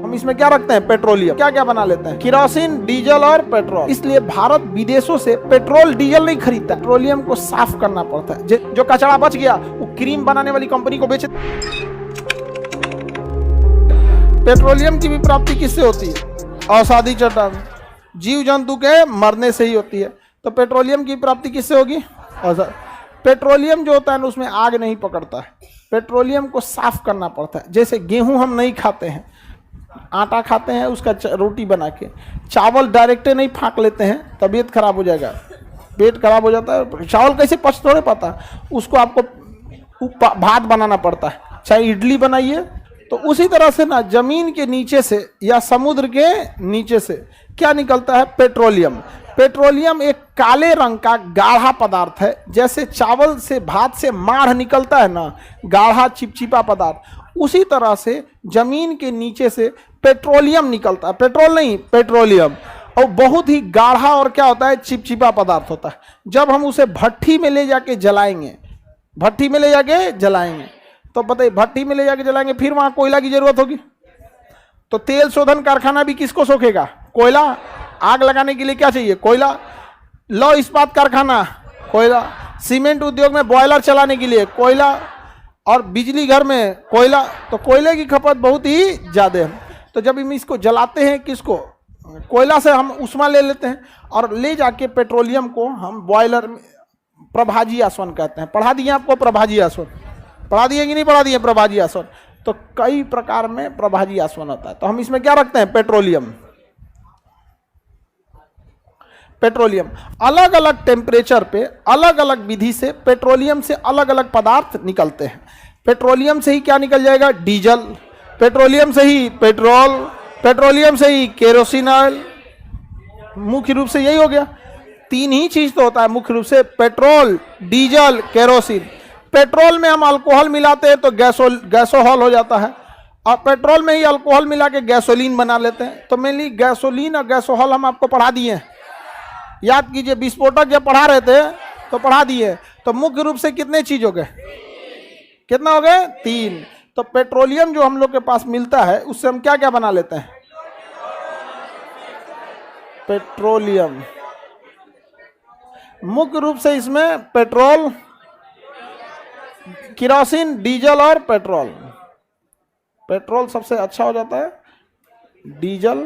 हम इसमें क्या रखते हैं? पेट्रोलियम। क्या क्या बना लेते हैं? केरोसिन, डीजल और पेट्रोल। इसलिए भारत विदेशों से पेट्रोल डीजल नहीं खरीदता, पेट्रोलियम को साफ करना पड़ता है। जो कचरा बच गया वो क्रीम बनाने वाली कंपनी को बेचे। पेट्रोलियम की भी प्राप्ति किससे होती है? औषधि चट्टान, जीव जंतु के मरने से ही होती है। तो पेट्रोलियम की प्राप्ति किससे होगी? पेट्रोलियम जो होता है ना उसमें आग नहीं पकड़ता है, पेट्रोलियम को साफ करना पड़ता है। जैसे गेहूं हम नहीं खाते हैं, आटा खाते हैं उसका रोटी बना के, चावल डायरेक्ट नहीं फाँक लेते हैं, तबीयत खराब हो जाएगा, पेट खराब हो जाता है। चावल कैसे पच थोड़े पाता, उसको आपको भात बनाना पड़ता है, चाहे इडली बनाइए। तो उसी तरह से ना जमीन के नीचे से या समुद्र के नीचे से क्या निकलता है? पेट्रोलियम। पेट्रोलियम एक काले रंग का गाढ़ा पदार्थ है। जैसे चावल से, भात से माढ़ निकलता है ना, गाढ़ा चिपचिपा पदार्थ, उसी तरह से जमीन के नीचे से पेट्रोलियम निकलता है। पेट्रोल नहीं, पेट्रोलियम। और बहुत ही गाढ़ा और क्या होता है? चिपचिपा पदार्थ होता है। जब हम उसे भट्ठी में ले जाके जलाएंगे, भट्ठी में ले जाके जलाएंगे तो बताइए, भट्ठी में ले जाके जलाएंगे, फिर वहां कोयला की जरूरत होगी। तो तेल शोधन कारखाना भी किसको सोखेगा? कोयला। आग लगाने के लिए क्या चाहिए? कोयला। लौह इस्पात कारखाना, कोयला। सीमेंट उद्योग में बॉयलर चलाने के लिए कोयला, और बिजली घर में कोयला। तो कोयले की खपत बहुत ही ज़्यादा है। तो जब हम इसको जलाते हैं, किसको? कोयला से हम उष्मा ले लेते हैं और ले जाके पेट्रोलियम को हम बॉयलर में प्रभाजी आसवन कहते हैं। पढ़ा दिए आपको प्रभाजी आसवन? पढ़ा दिए कि नहीं पढ़ा दिए प्रभाजी आसवन? तो कई प्रकार में प्रभाजी आसवन होता है। तो हम इसमें क्या रखते हैं? पेट्रोलियम। पेट्रोलियम अलग अलग टेम्परेचर पे, अलग अलग विधि से पेट्रोलियम से अलग अलग पदार्थ निकलते हैं। पेट्रोलियम से ही क्या निकल जाएगा? डीजल। पेट्रोलियम से ही पेट्रोल। पेट्रोलियम से ही केरोसिन ऑयल। मुख्य रूप से यही हो गया। तीन ही चीज तो होता है मुख्य रूप से, पेट्रोल, डीजल, केरोसिन। पेट्रोल में हम अल्कोहल मिलाते हैं तो गैसोहॉल हो जाता है, और पेट्रोल में ही अल्कोहल मिला के गैसोलीन बना लेते हैं। तो मेनली गैसोलीन और गैसोहॉल हम आपको पढ़ा दिए हैं, याद कीजिए। विस्फोटक जब पढ़ा रहे थे तो पढ़ा दिए। तो मुख्य रूप से कितने चीज हो गए? कितना हो गए? तीन। तो पेट्रोलियम जो हम लोग के पास मिलता है उससे हम क्या क्या बना लेते हैं? पेट्रोलियम। मुख्य रूप से इसमें पेट्रोल, केरोसिन, डीजल और पेट्रोल। पेट्रोल सबसे अच्छा हो जाता है, डीजल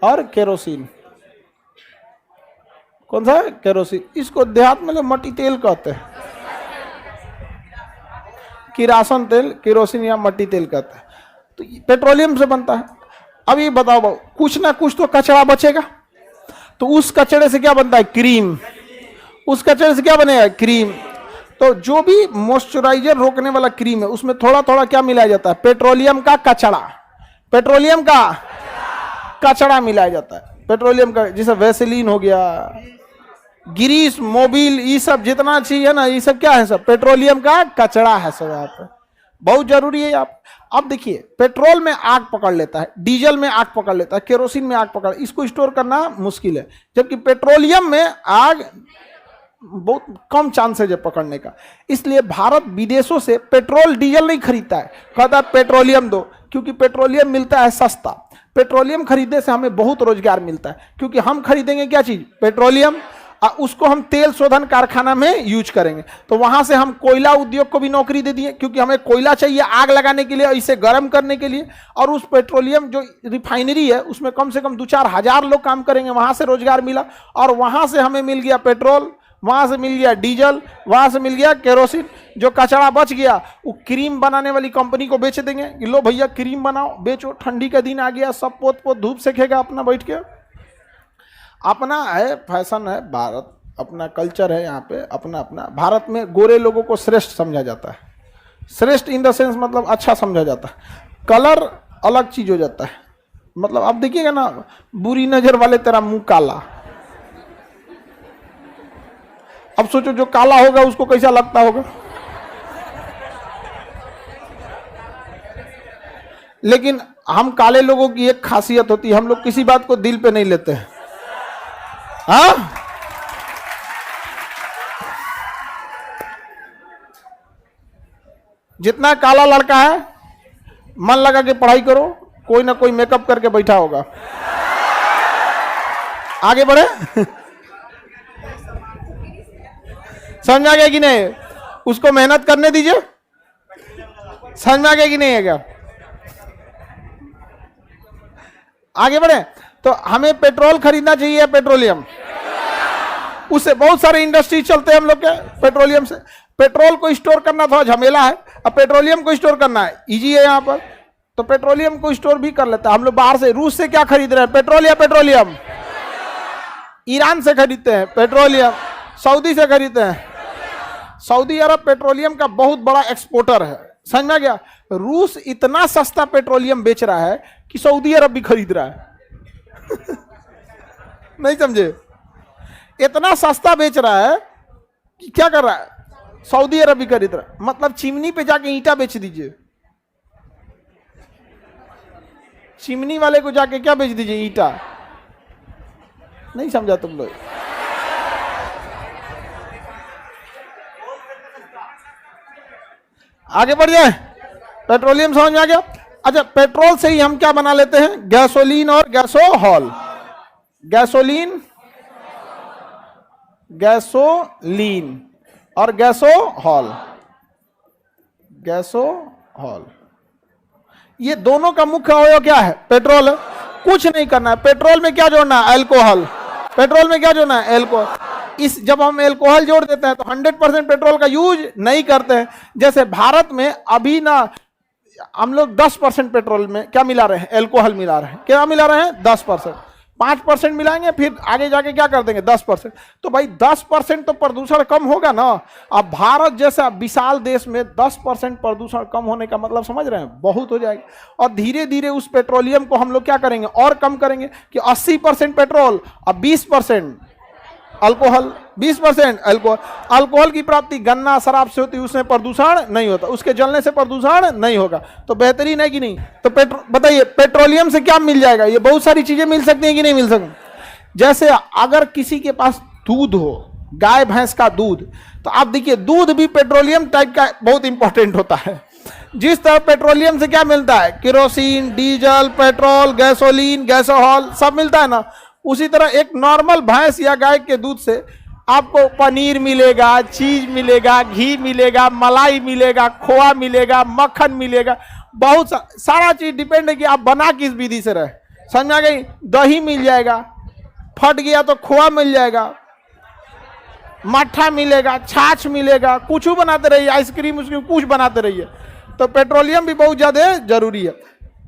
और केरोसिन। कौन सा है? केरोसिन। इसको देहात में लोग मट्टी तेल कहते हैं, किरासन तेल, केरोसिन या मट्टी तेल कहते हैं। तो पेट्रोलियम से बनता है। अब ये बताओ भाई, कुछ ना कुछ तो कचरा बचेगा, तो उस कचरे से क्या बनता है? क्रीम। उस कचरे से क्या बनेगा? क्रीम। तो जो भी मॉइस्चराइजर रोकने वाला क्रीम है उसमें थोड़ा थोड़ा क्या मिलाया जाता है? पेट्रोलियम का कचरा। पेट्रोलियम का कचरा मिलाया जाता है। पेट्रोलियम का, जैसे वैसेलीन हो गया, ग्रीस, मोबिल, ये सब जितना चीज है ना, ये सब क्या है? सब पेट्रोलियम का कचरा है सब। यहाँ पे बहुत जरूरी है आप। अब देखिए, पेट्रोल में आग पकड़ लेता है, डीजल में आग पकड़ लेता है, केरोसिन में आग पकड़, इसको स्टोर करना मुश्किल है। जबकि पेट्रोलियम में आग बहुत कम चांसेज है पकड़ने का। इसलिए भारत विदेशों से पेट्रोल डीजल नहीं खरीदता है, कहता है पेट्रोलियम दो, क्योंकि पेट्रोलियम मिलता है सस्ता। पेट्रोलियम खरीदने से हमें बहुत रोजगार मिलता है, क्योंकि हम खरीदेंगे क्या चीज? पेट्रोलियम। उसको हम तेल शोधन कारखाना में यूज करेंगे, तो वहां से हम कोयला उद्योग को भी नौकरी दे दिए, क्योंकि हमें कोयला चाहिए आग लगाने के लिए, इसे गर्म करने के लिए। और उस पेट्रोलियम जो रिफाइनरी है उसमें कम से कम 2-4 हजार लोग काम करेंगे, वहां से रोजगार मिला। और वहां से हमें मिल गया पेट्रोल, वहां से मिल गया डीजल, वहां से मिल गया केरोसिन। जो कचरा बच गया वो क्रीम बनाने वाली कंपनी को बेच देंगे कि लो भैया क्रीम बनाओ, बेचो। ठंडी का दिन आ गया, सब पोत पोत धूप सेकेगा अपना बैठ के। अपना है, फैशन है, भारत अपना कल्चर है, यहाँ पे अपना अपना। भारत में गोरे लोगों को श्रेष्ठ समझा जाता है। श्रेष्ठ इन द सेंस मतलब अच्छा समझा जाता है। कलर अलग चीज हो जाता है। मतलब आप देखिएगा ना, बुरी नजर वाले तेरा मुंह काला। अब सोचो जो काला होगा उसको कैसा लगता होगा। लेकिन हम काले लोगों की एक खासियत होती है, हम लोग किसी बात को दिल पे नहीं लेते हैं। हाँ, जितना काला लड़का है मन लगा के पढ़ाई करो, कोई ना कोई मेकअप करके बैठा होगा। आगे बढ़े। समझ आ गया कि नहीं? उसको मेहनत करने दीजिए। समझ में आ गया कि नहीं है क्या? आगे बढ़े। तो हमें पेट्रोल खरीदना चाहिए, पेट्रोलियम। उससे बहुत सारे इंडस्ट्री चलते हैं हम लोग के पेट्रोलियम से। पेट्रोल को स्टोर करना थोड़ा झमेला है, अब पेट्रोलियम को स्टोर करना है इजी है यहाँ पर। तो पेट्रोलियम को स्टोर भी कर लेता है हम लोग। बाहर से रूस से क्या खरीद रहे हैं, पेट्रोल या पेट्रोलियम? ईरान से खरीदते हैं पेट्रोलियम, सऊदी से खरीदते हैं। सऊदी अरब पेट्रोलियम का बहुत बड़ा एक्सपोर्टर है। समझ में आ गया? रूस इतना सस्ता पेट्रोलियम बेच रहा है कि सऊदी अरब भी खरीद रहा है। नहीं समझे? इतना सस्ता बेच रहा है कि क्या कर रहा है, सऊदी अरब भी खरीद रहा है। मतलब चिमनी पे जाके ईंटा बेच दीजिए, चिमनी वाले को जाके क्या बेच दीजिए, ईंटा। नहीं समझा तुम लोग? आगे बढ़ जाए। पेट्रोलियम समझ में आ गया। अच्छा, पेट्रोल से ही हम क्या बना लेते हैं, गैसोलीन और गैसोहॉल। गैसोलीन, गैसोलीन और गैसोहॉल। गैसोहॉल, ये दोनों का मुख्य अवयव क्या है, पेट्रोल है। कुछ नहीं करना है, पेट्रोल में क्या जोड़ना है, अल्कोहल। पेट्रोल में क्या जोड़ना है, अल्कोहल। इस जब हम अल्कोहल जोड़ देते हैं तो 100% पेट्रोल का यूज नहीं करते हैं। जैसे भारत में अभी ना हम लोग 10% पेट्रोल में क्या मिला रहे हैं, अल्कोहल मिला रहे हैं। क्या मिला रहे हैं, 10%। 5% मिलाएंगे, फिर आगे जाके क्या कर देंगे, 10%। तो भाई 10% तो प्रदूषण कम होगा ना। अब भारत जैसा विशाल देश में 10% प्रदूषण कम होने का मतलब समझ रहे हैं, बहुत हो जाएगा। और धीरे धीरे उस पेट्रोलियम को हम लोग क्या करेंगे, और कम करेंगे कि 80% पेट्रोल और 20% अल्कोहल। 20% अल्कोहल। अल्कोहल की प्राप्ति गन्ना शराब से होती है, उसमें प्रदूषण नहीं होता, उसके जलने से प्रदूषण नहीं होगा। तो बेहतरीन है कि नहीं? तो बताइए पेट्रोलियम से क्या मिल जाएगा, ये बहुत सारी चीजें मिल सकती हैं कि नहीं मिल सकती। जैसे अगर किसी के पास दूध हो, गाय भैंस का दूध, तो आप देखिए दूध भी पेट्रोलियम टाइप का बहुत इंपॉर्टेंट होता है। जिस तरह पेट्रोलियम से क्या मिलता है, केरोसिन, डीजल, पेट्रोल, गैसोलीन, गैसोहॉल सब मिलता है ना। उसी तरह एक नॉर्मल भैंस या गाय के दूध से आपको पनीर मिलेगा, चीज मिलेगा, घी मिलेगा, मलाई मिलेगा, खोआ मिलेगा, मक्खन मिलेगा। बहुत सारा चीज डिपेंड है कि आप बना किस विधि से रहे। समझ में आ गई? दही मिल जाएगा, फट गया तो खोआ मिल जाएगा, मट्ठा मिलेगा, छाछ मिलेगा, कुछ बनाते रहिए, आइसक्रीम उसकी कुछ बनाते रहिए। तो पेट्रोलियम भी बहुत ज्यादा जरूरी है।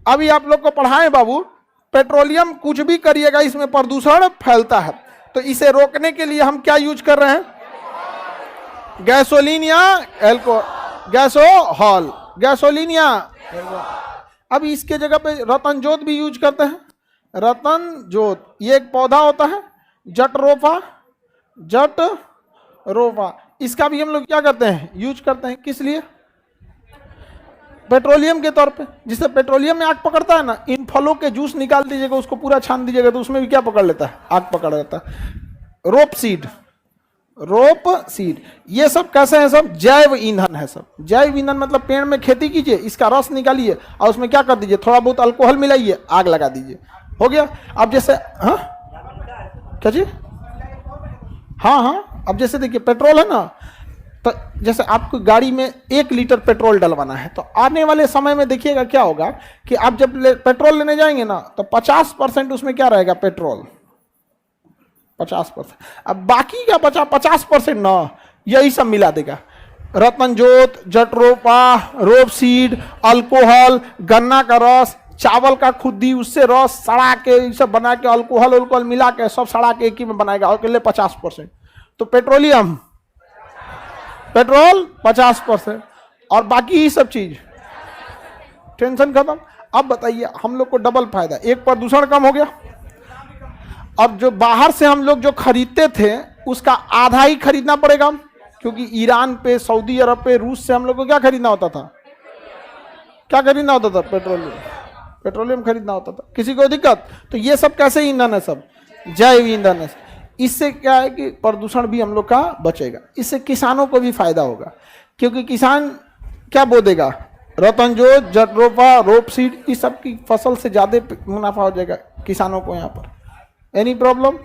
अभी आप लोग को पढ़ाएं बाबू, पेट्रोलियम कुछ भी करिएगा इसमें प्रदूषण फैलता है। तो इसे रोकने के लिए हम क्या यूज कर रहे हैं, गैसोलीन या अल्कोहल, गैसोहॉल, गैसोलीन या। अब इसके जगह पे रतन जोत भी यूज करते हैं। रतन जोत ये एक पौधा होता है, जटरोफा, जटरोफा। इसका भी हम लोग क्या करते हैं, यूज करते हैं। किस लिए, पेट्रोलियम के तौर पे। जिससे पेट्रोलियम में आग पकड़ता है ना, इन फलों के जूस निकाल दीजिएगा, उसको पूरा छान दीजिएगा तो उसमें भी क्या पकड़ लेता है, आग पकड़ लेता है। रोप सीड, रोप सीड, ये सब कैसे हैं, सब जैव ईंधन है। सब जैव ईंधन मतलब पेड़ में खेती कीजिए, इसका रस निकालिए और उसमें क्या कर दीजिए, थोड़ा बहुत अल्कोहल मिलाइए, आग लगा दीजिए, हो गया। अब जैसे हाँ क्या जी, हाँ अब जैसे देखिए पेट्रोल है ना, तो जैसे आपको गाड़ी में 1 लीटर पेट्रोल डलवाना है, तो आने वाले समय में देखिएगा क्या होगा कि आप जब पेट्रोल लेने जाएंगे ना, तो 50% उसमें क्या रहेगा, पेट्रोल 50%। अब बाकी का बचा 50% ना, यही सब मिला देगा। रतन जोत, जटरोपा, रोप सीड, अल्कोहल, गन्ना का रस, चावल का खुदी, उससे रस सड़ा के सब बना के अल्कोहल मिला के सब सड़ा के एक ही में बनाएगा, और अकेले 50%। तो पेट्रोलियम, पेट्रोल 50% और बाकी ही सब चीज, टेंशन खत्म। अब बताइए हम लोग को डबल फायदा, एक प्रदूषण कम हो गया। अब जो बाहर से हम लोग जो खरीदते थे उसका आधा ही खरीदना पड़ेगा, क्योंकि ईरान पे, सऊदी अरब पे, रूस से हम लोग को क्या खरीदना होता था, क्या खरीदना होता था, पेट्रोलियम खरीदना होता था। किसी को दिक्कत? तो ये सब कैसे ईंधन है, सब जैव ईंधन है। इससे क्या है कि प्रदूषण भी हम लोग का बचेगा। इससे किसानों को भी फायदा होगा, क्योंकि किसान क्या बो देगा, रतनजोत, जट्रोफा, रोपसीड, इस सब की फसल से ज्यादा मुनाफा हो जाएगा किसानों को यहाँ पर। Any problem?